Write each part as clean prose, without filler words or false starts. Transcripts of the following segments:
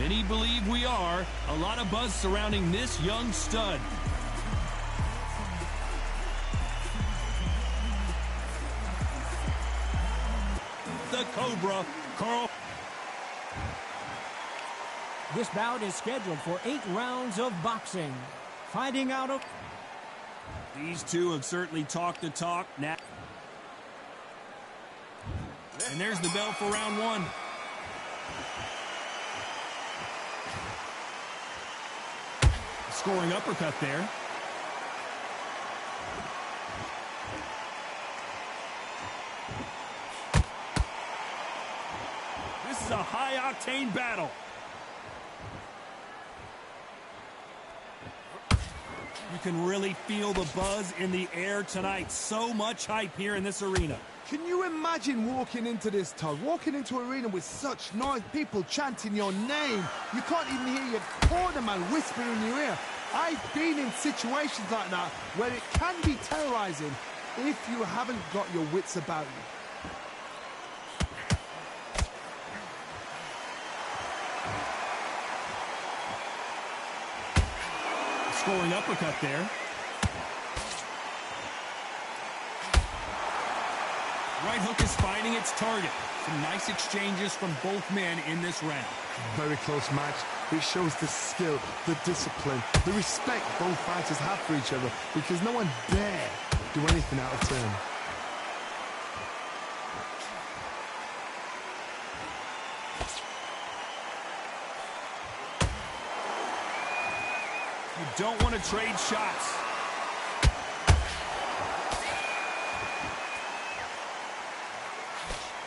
Many believe we are. A lot of buzz surrounding this young stud. The Cobra, Carl. This bout is scheduled for 8 rounds of boxing. Finding out of... These two have certainly talked the talk now. And there's the bell for round 1. Scoring uppercut there. This is a high-octane battle. You can really feel the buzz in the air tonight. So much hype here in this arena. Can you imagine walking into this, Todd? Walking into an arena with such noise, people chanting your name. You can't even hear your cornerman whisper in your ear. I've been in situations like that where it can be terrorizing if you haven't got your wits about you. Scoring uppercut there. Right hook is finding its target. Some nice exchanges from both men in this round. Very close match. It shows the skill, the discipline, the respect both fighters have for each other, because no one dare do anything out of turn. You don't want to trade shots.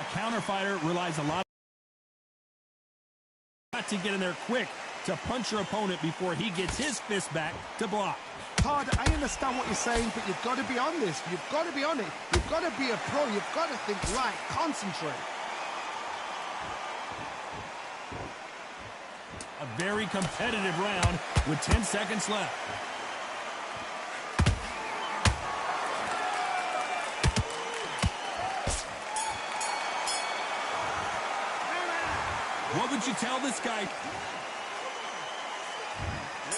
A counter fighter relies a lot to get in there quick to punch your opponent before he gets his fist back to block. Todd, I understand what you're saying, but you've got to be on this. You've got to be on it. You've got to be a pro. You've got to think right. Concentrate. A very competitive round with 10 seconds left. What would you tell this guy?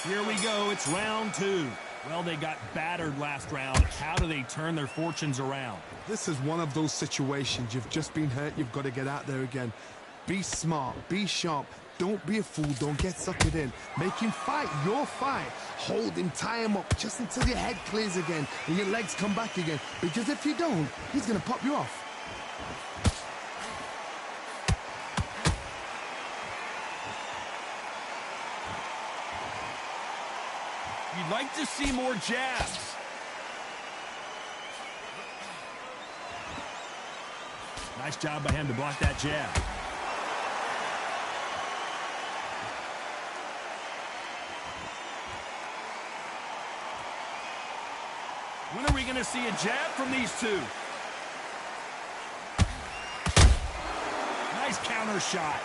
Here we go. It's round 2. Well, they got battered last round. How do they turn their fortunes around? This is one of those situations. You've just been hurt. You've got to get out there again. Be smart. Be sharp. Don't be a fool. Don't get suckered in. Make him fight your fight. Hold him, tie him up just until your head clears again and your legs come back again. Because if you don't, he's going to pop you off. You'd like to see more jabs. Nice job by him to block that jab. When are we going to see a jab from these two? Nice counter shot.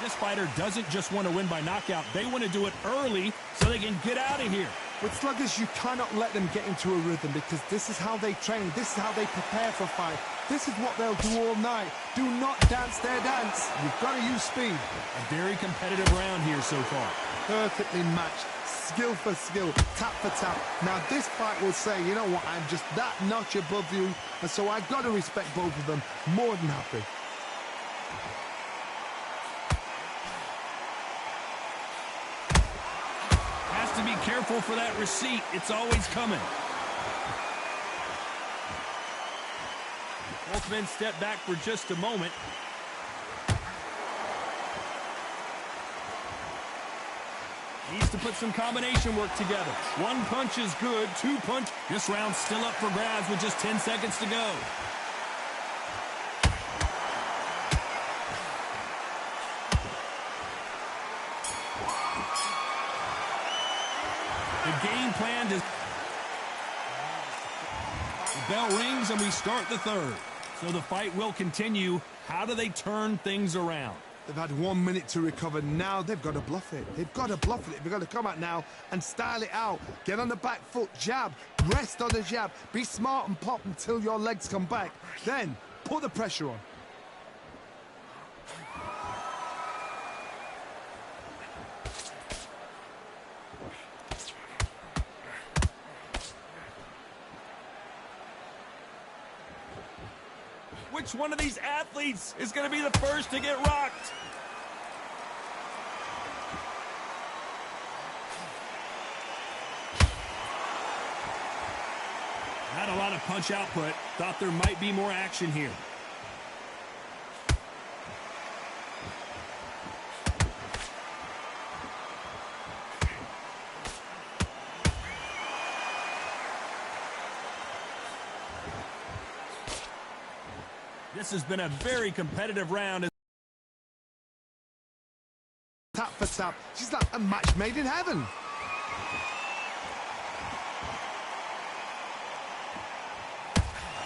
This fighter doesn't just want to win by knockout. They want to do it early so they can get out of here. With sluggers, you cannot let them get into a rhythm, because this is how they train. This is how they prepare for a fight. This is what they'll do all night. Do not dance their dance. You've got to use speed. A very competitive round here so far. Perfectly matched. Skill for skill, tap for tap. Now this fight will say, you know what, I'm just that notch above you, and so I've got to respect both of them. More than happy. Has to be careful for that receipt. It's always coming. Both men step back for just a moment. Needs to put some combination work together. One punch is good, 2 punch. This round's still up for grabs with just 10 seconds to go. The game plan is... The bell rings and we start the third. So the fight will continue. How do they turn things around? They've had 1 minute to recover. Now they've got to bluff it. They've got to bluff it. They've got to come out now and style it out. Get on the back foot, jab, rest on the jab. Be smart and pop until your legs come back. Then put the pressure on. Watch, one of these athletes is going to be the first to get rocked. Not a lot of punch output. Thought there might be more action here. This has been a very competitive round. Tap for tap. She's like a match made in heaven.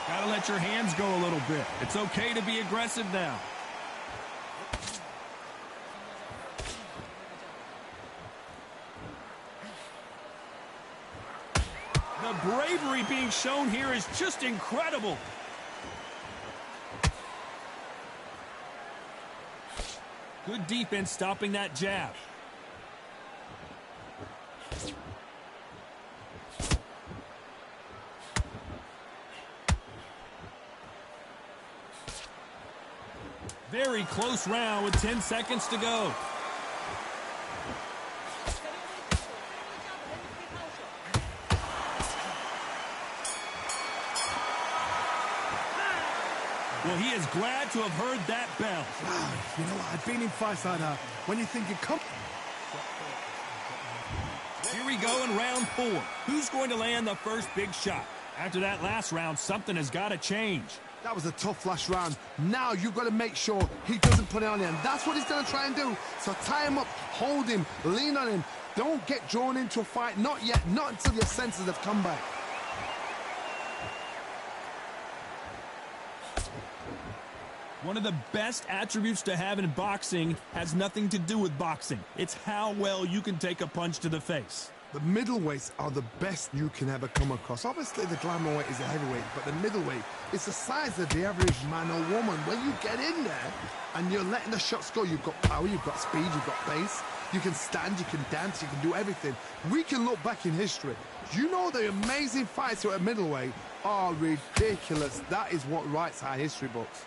Gotta let your hands go a little bit. It's okay to be aggressive now. The bravery being shown here is just incredible. Good defense stopping that jab. Very close round with 10 seconds to go. Well, he is glad to have heard that bell. Wow, you know what? I've been in fights like that. When you think you come... Here we go in round 4. Who's going to land the first big shot? After that last round, something has got to change. That was a tough last round. Now you've got to make sure he doesn't put it on him. That's what he's going to try and do. So tie him up, hold him, lean on him. Don't get drawn into a fight. Not yet. Not until your senses have come back. One of the best attributes to have in boxing has nothing to do with boxing. It's how well you can take a punch to the face. The middleweights are the best you can ever come across. Obviously, the glamour weight is a heavyweight, but the middleweight is the size of the average man or woman. When you get in there and you're letting the shots go, you've got power, you've got speed, you've got pace. You can stand, you can dance, you can do everything. We can look back in history. You know the amazing fights at middleweight are ridiculous. That is what writes our history books.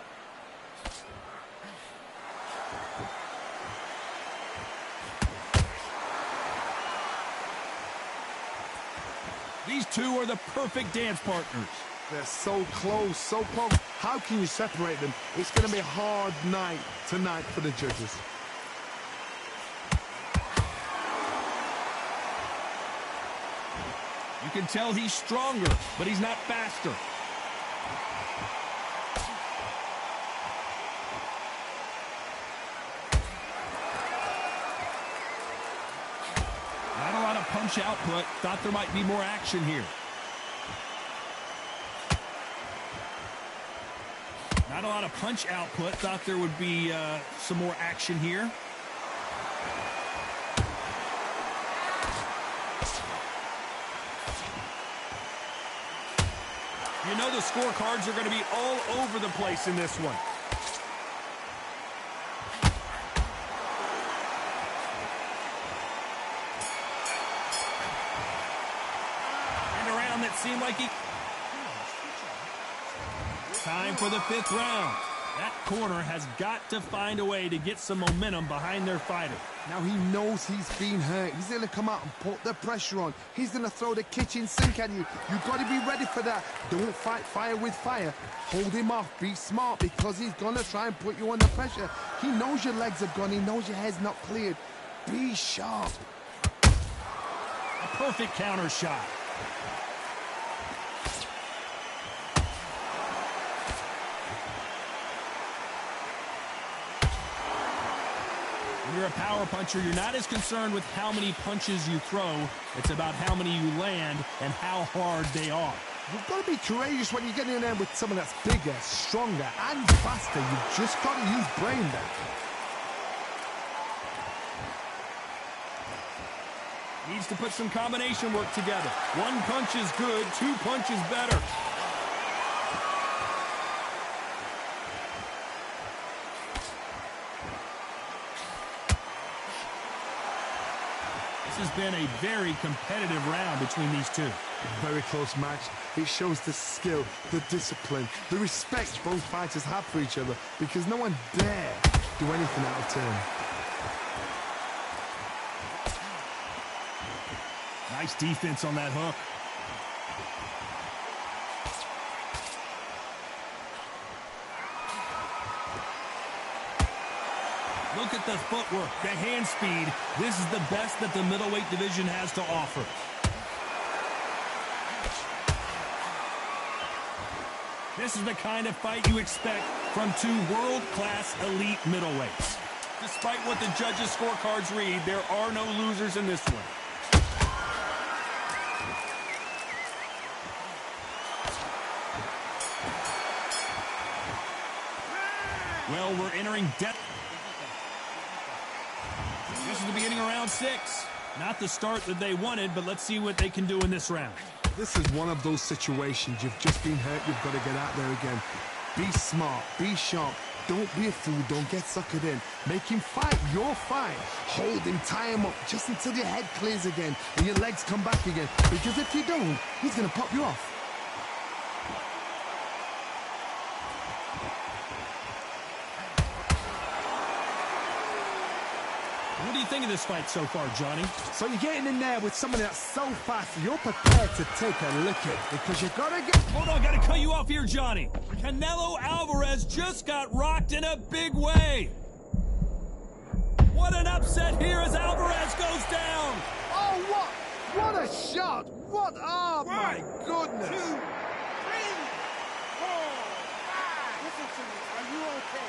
These two are the perfect dance partners. They're so close, so close. How can you separate them? It's going to be a hard night tonight for the judges. You can tell he's stronger, but he's not faster. Not a lot of punch output. Thought there might be more action here. Not a lot of punch output. Thought there would be some more action here. You know the scorecards are going to be all over the place in this one. And a round that seemed like he... Time for the 5th round. That corner has got to find a way to get some momentum behind their fighter. Now he knows he's been hurt. He's going to come out and put the pressure on. He's going to throw the kitchen sink at you. You've got to be ready for that. Don't fight fire with fire. Hold him off. Be smart because he's going to try and put you under pressure. He knows your legs are gone. He knows your head's not cleared. Be sharp. A perfect counter shot. When you're a power puncher, you're not as concerned with how many punches you throw. It's about how many you land and how hard they are. You've got to be courageous when you get in there with someone that's bigger, stronger, and faster. You've just got to use brain there. Needs to put some combination work together. One punch is good, 2 punches better. This has been a very competitive round between these two. Very close match. It shows the skill, the discipline, the respect both fighters have for each other, because no one dare do anything out of turn. Nice defense on that hook. Look at the footwork, the hand speed. This is the best that the middleweight division has to offer. This is the kind of fight you expect from two world-class elite middleweights. Despite what the judges' scorecards read, there are no losers in this one. Well, we're entering depth. This is the beginning of round 6. Not the start that they wanted, but let's see what they can do in this round. This is one of those situations. You've just been hurt. You've got to get out there again. Be smart. Be sharp. Don't be a fool. Don't get suckered in. Make him fight your fight. Hold him. Tie him up just until your head clears again and your legs come back again. Because if you don't, he's going to pop you off. What do you think of this fight so far, Johnny? So you're getting in there with somebody that's so fast, you're prepared to take a licking because you gotta get... Hold on, gotta cut you off here, Johnny. Canelo Alvarez just got rocked in a big way. What an upset here as Alvarez goes down. Oh, what a shot. What, oh my goodness. 2, 3, 4, 5. Listen to me, are you okay?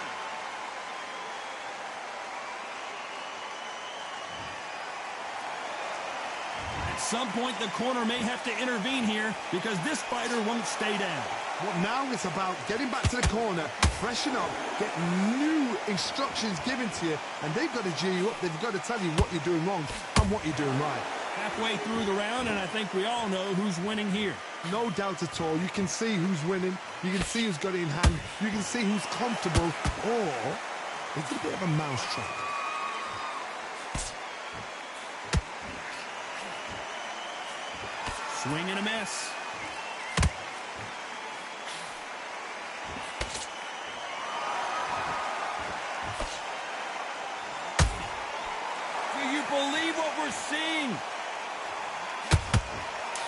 At some point, the corner may have to intervene here because this fighter won't stay down. Well, now it's about getting back to the corner, freshen up, get new instructions given to you, and they've got to G you up. They've got to tell you what you're doing wrong and what you're doing right. Halfway through the round, and I think we all know who's winning here. No doubt at all. You can see who's winning. You can see who's got it in hand. You can see who's comfortable. Or it's a bit of a mousetrap. Swing and a miss. Do you believe what we're seeing?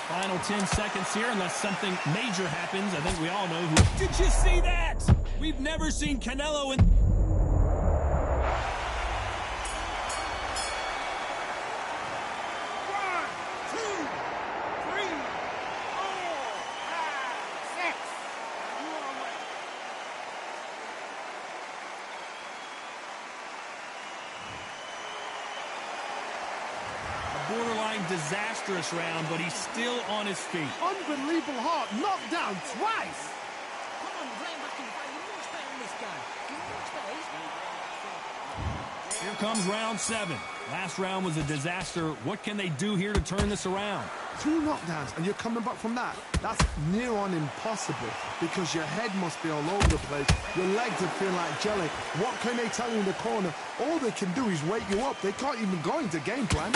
Final 10 seconds here, unless something major happens. I think we all know who. Did you see that? We've never seen Canelo in... Borderline disastrous round, but he's still on his feet. Unbelievable heart, knocked down twice. Come on, Brian, back in the fight. You're much better than this guy. You're much better. Here comes round 7. Last round was a disaster. What can they do here to turn this around? 2 knockdowns, and you're coming back from that. That's near on impossible because your head must be all over the place. Your legs are feeling like jelly. What can they tell you in the corner? All they can do is wake you up. They can't even go into game plan.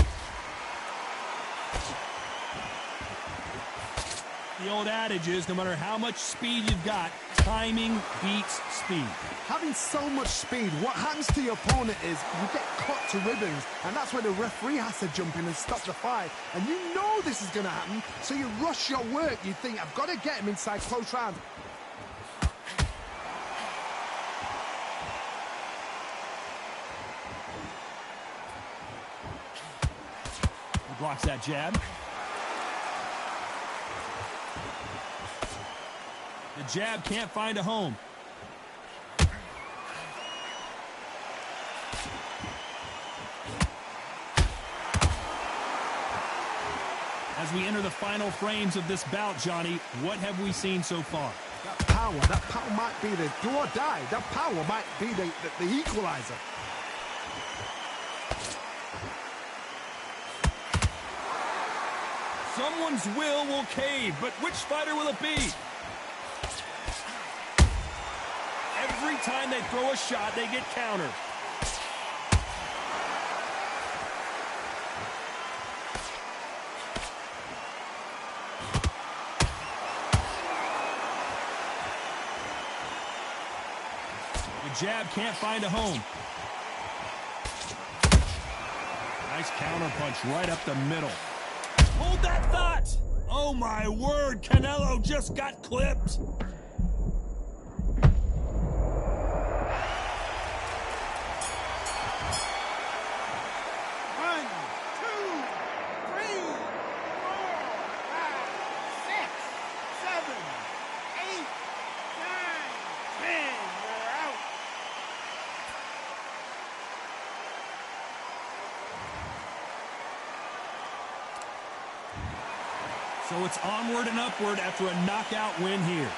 The old adage is no matter how much speed you've got, timing beats speed. Having so much speed, what happens to your opponent is you get cut to ribbons, and that's where the referee has to jump in and stop the fight. And you know this is going to happen, so you rush your work. You think, I've got to get him inside close round. He blocks that jab. The jab can't find a home. As we enter the final frames of this bout, Johnny, what have we seen so far? That power might be the do or die. That power might be the equalizer. Someone's will cave, but which fighter will it be? Every time they throw a shot, they get countered. jab can't find a home. Nice counter punch right up the middle. Hold that thought! Oh my word, Canelo just got clipped. So it's onward and upward after a knockout win here.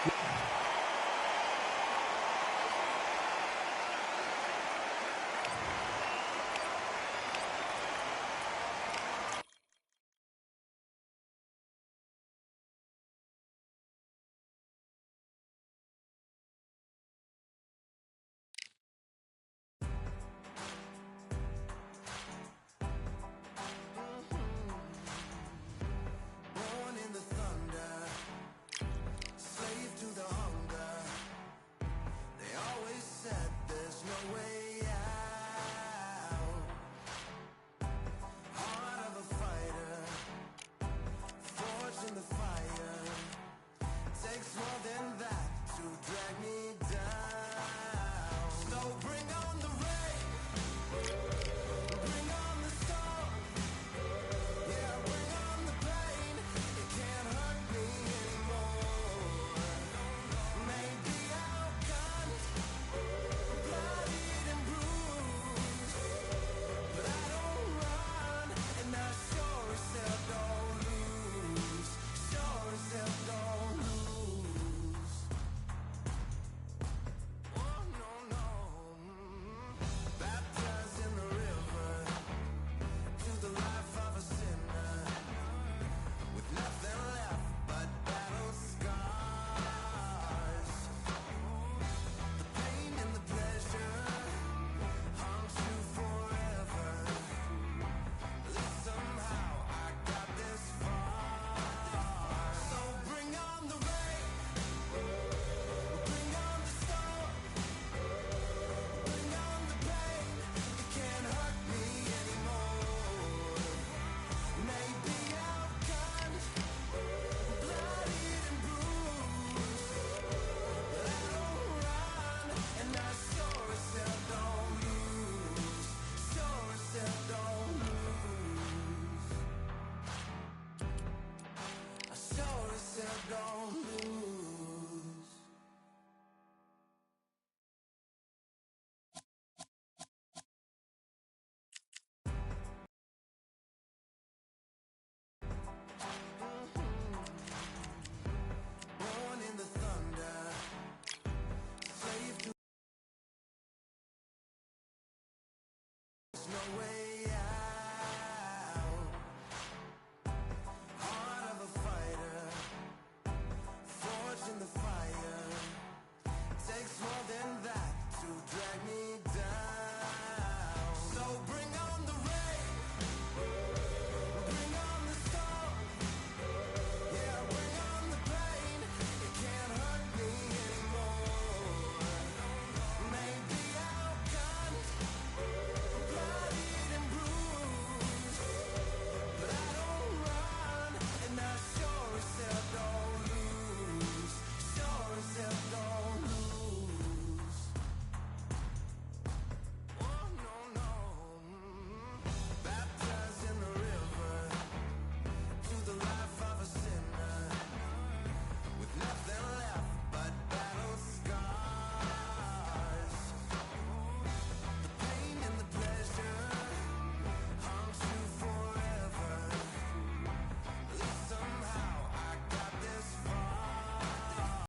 No way out.